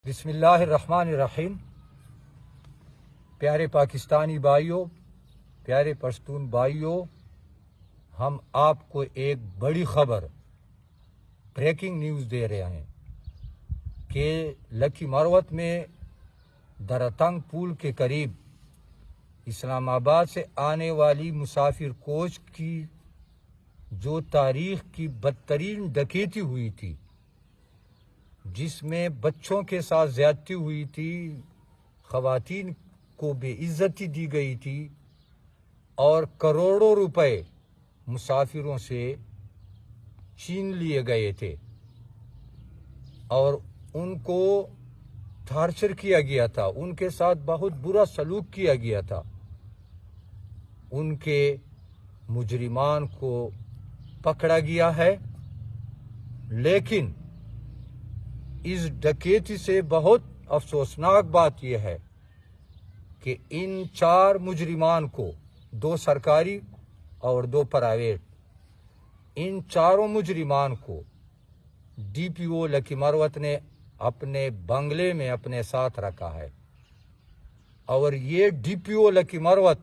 بسم اللہ الرحمن الرحیم۔ پیارے پاکستانی بھائیوں، پیارے پشتون بھائیوں، ہم آپ کو ایک بڑی خبر، بریکنگ نیوز دے رہے ہیں کہ لکی مروت میں درتنگ پول کے قریب اسلام آباد سے آنے والی مسافر کوچ کی جو تاریخ کی بدترین ڈکیتی ہوئی تھی، جس میں بچوں کے ساتھ زیادتی ہوئی تھی، خواتین کو بے عزتی دی گئی تھی اور کروڑوں روپے مسافروں سے چھین لیے گئے تھے اور ان کو ٹارچر کیا گیا تھا، ان کے ساتھ بہت برا سلوک کیا گیا تھا۔ ان کے مجرمان کو پکڑا گیا ہے، لیکن اس ڈکیتی سے بہت افسوسناک بات یہ ہے کہ ان 4 مجرمان کو، 2 سرکاری اور 2 پرائیویٹ، ان چاروں مجرمان کو ڈی پی او لکی مروت نے اپنے بنگلے میں اپنے ساتھ رکھا ہے، اور یہ ڈی پی او لکی مروت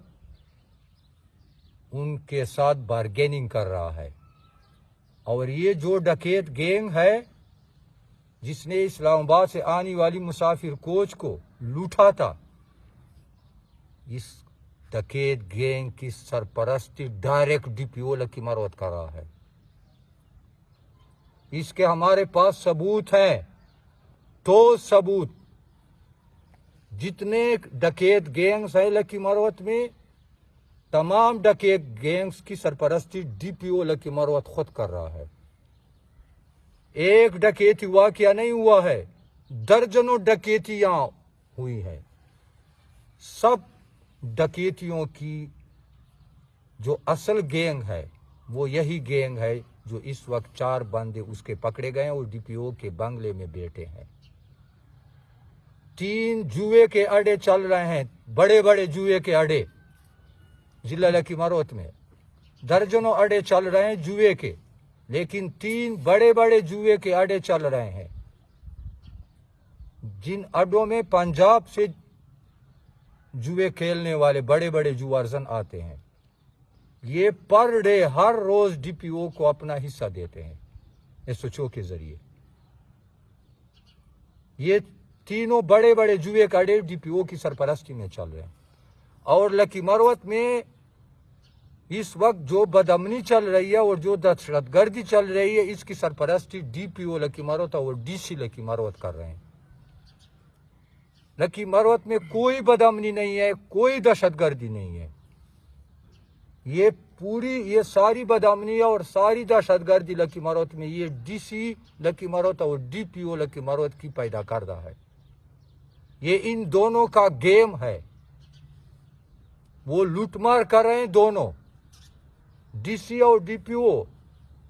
ان کے ساتھ بارگیننگ کر رہا ہے، اور یہ جو ڈکیت گینگ ہے جس نے اسلام آباد سے آنے والی مسافر کوچ کو لوٹا تھا، اس ڈکیت گینگ کی سرپرستی ڈائریکٹ ڈی پی او لکی مروت کر رہا ہے۔ اس کے ہمارے پاس ثبوت ہیں، تو ثبوت، جتنے ڈکیت گینگز ہیں لکی مروت میں، تمام ڈکیت گینگز کی سرپرستی ڈی پی او لکی مروت خود کر رہا ہے۔ ایک ڈکیتی واقعہ نہیں ہوا ہے، درجنوں ڈکیتیاں ہوئی ہیں۔ سب ڈکیتیوں کی جو اصل گینگ ہے وہ یہی گینگ ہے جو اس وقت 4 بندے اس کے پکڑے گئے ہیں اور ڈی پی او کے بنگلے میں بیٹھے ہیں۔ 3 جوئے کے اڈے چل رہے ہیں، بڑے بڑے جوئے کے اڈے ضلع لکی مروت میں، درجنوں اڈے چل رہے ہیں جوئے کے، لیکن 3 بڑے بڑے جوئے کے اڈے چل رہے ہیں، جن اڈوں میں پنجاب سے جوئے کھیلنے والے بڑے بڑے جوارزن آتے ہیں۔ یہ پر ڈے ہر روز ڈی پی او کو اپنا حصہ دیتے ہیں ایس ایچ او کے ذریعے۔ یہ تینوں بڑے بڑے جوئے کے اڈے ڈی پی او کی سرپرستی میں چل رہے ہیں، اور لکی مروت میں اس وقت جو بدامنی چل رہی ہے اور جو دہشت گردی چل رہی ہے، اس کی سرپرستی ڈی پی او لکی مروت اور ڈی سی لکی مروت کر رہے ہیں۔ لکی مروت میں کوئی بدامنی نہیں ہے، کوئی دہشت گردی نہیں ہے۔ یہ ساری بدامنی اور ساری دہشت گردی لکی مروت میں یہ ڈی سی لکی مروت اور ڈی پی او لکی مروت کی پیدا کردہ ہے۔ یہ ان دونوں کا گیم ہے، وہ لوٹ مار کر رہے ہیں دونوں، ڈی سی اور ڈی پی او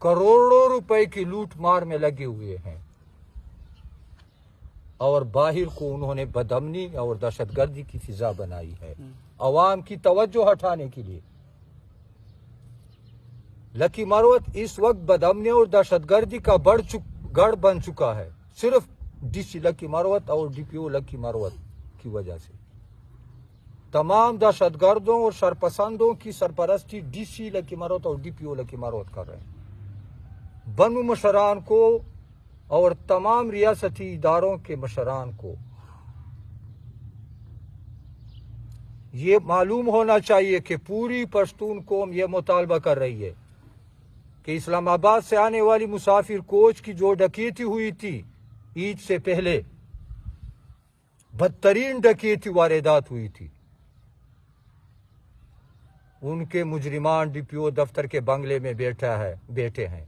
کروڑوں روپے کی لوٹ مار میں لگے ہوئے ہیں، اور باہر کو انہوں نے بدامنی اور دہشت گردی کی فضا بنائی ہے عوام کی توجہ ہٹانے کے لیے۔ لکی مروت اس وقت بدامنی اور دہشت گردی کا گڑھ بن چکا ہے، صرف ڈی سی لکی مروت اور ڈی پی او لکی مروت کی وجہ سے۔ تمام دہشت گردوں اور شرپسندوں کی سرپرستی ڈی سی لکی مروت اور ڈی پی او لکی مروت کر رہے ہیں۔ بنو مشران کو اور تمام ریاستی اداروں کے مشران کو یہ معلوم ہونا چاہیے کہ پوری پشتون قوم یہ مطالبہ کر رہی ہے کہ اسلام آباد سے آنے والی مسافر کوچ کی جو ڈکیتی ہوئی تھی عید سے پہلے، بدترین ڈکیتی واردات ہوئی تھی، ان کے مجرمان ڈی پی او دفتر کے بنگلے میں بیٹھے ہیں،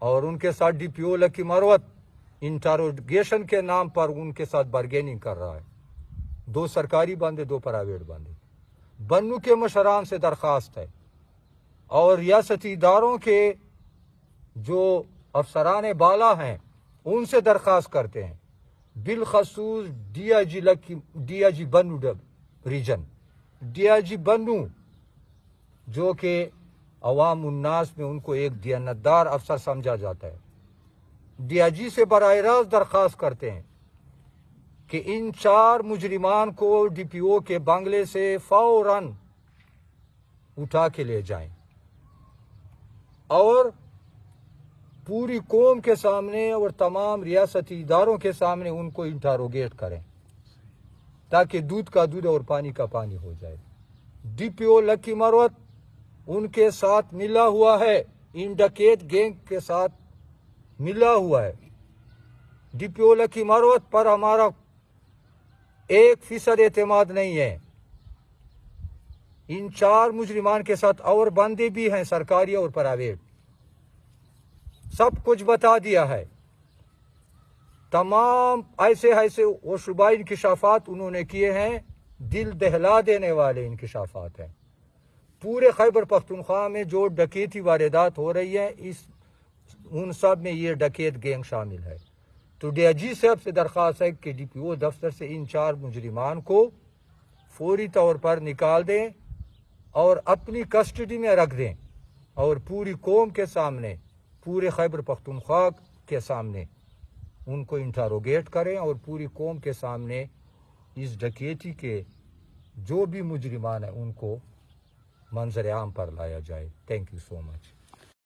اور ان کے ساتھ ڈی پی او لکی مروت انٹروگیشن کے نام پر ان کے ساتھ بارگیننگ کر رہا ہے۔ 2 سرکاری بندے، 2 پرائیویٹ بندے۔ بنو کے مشران سے درخواست ہے اور ریاستی اداروں کے جو افسران بالا ہیں ان سے درخواست کرتے ہیں، بالخصوص ڈی آئی جی بنو ریجن، ڈی آئی جی بنو، جو کہ عوام الناس میں ان کو ایک دیانتدار افسر سمجھا جاتا ہے، ڈی آئی جی سے براہ راست درخواست کرتے ہیں کہ ان 4 مجرمان کو ڈی پی او کے بنگلے سے فوراً اٹھا کے لے جائیں اور پوری قوم کے سامنے اور تمام ریاستی اداروں کے سامنے ان کو انٹروگیٹ کریں تاکہ دودھ کا دودھ اور پانی کا پانی ہو جائے۔ ڈی پی او لکی مروت ان کے ساتھ ملا ہوا ہے، ان ڈکیت گینگ کے ساتھ ملا ہوا ہے۔ ڈی پی او لکی مروت پر ہمارا 1% اعتماد نہیں ہے۔ ان 4 مجرمان کے ساتھ اور بندے بھی ہیں، سرکاری اور پرائیویٹ، سب کچھ بتا دیا ہے۔ تمام ایسے وہ صوبائی انکشافات انہوں نے کیے ہیں، دل دہلا دینے والے انکشافات ہیں۔ پورے خیبر پختونخوا میں جو ڈکیتی واردات ہو رہی ہیں ان سب میں یہ ڈکیت گینگ شامل ہے۔ تو ڈی آئی جی صاحب سے درخواست ہے کہ ڈی پی او دفتر سے ان 4 مجرمان کو فوری طور پر نکال دیں اور اپنی کسٹڈی میں رکھ دیں اور پوری قوم کے سامنے، پورے خیبر پختونخوا کے سامنے ان کو انٹروگیٹ کریں اور پوری قوم کے سامنے اس ڈکیتی کے جو بھی مجرمان ہیں ان کو منظر عام پر لایا جائے۔ Thank you so much.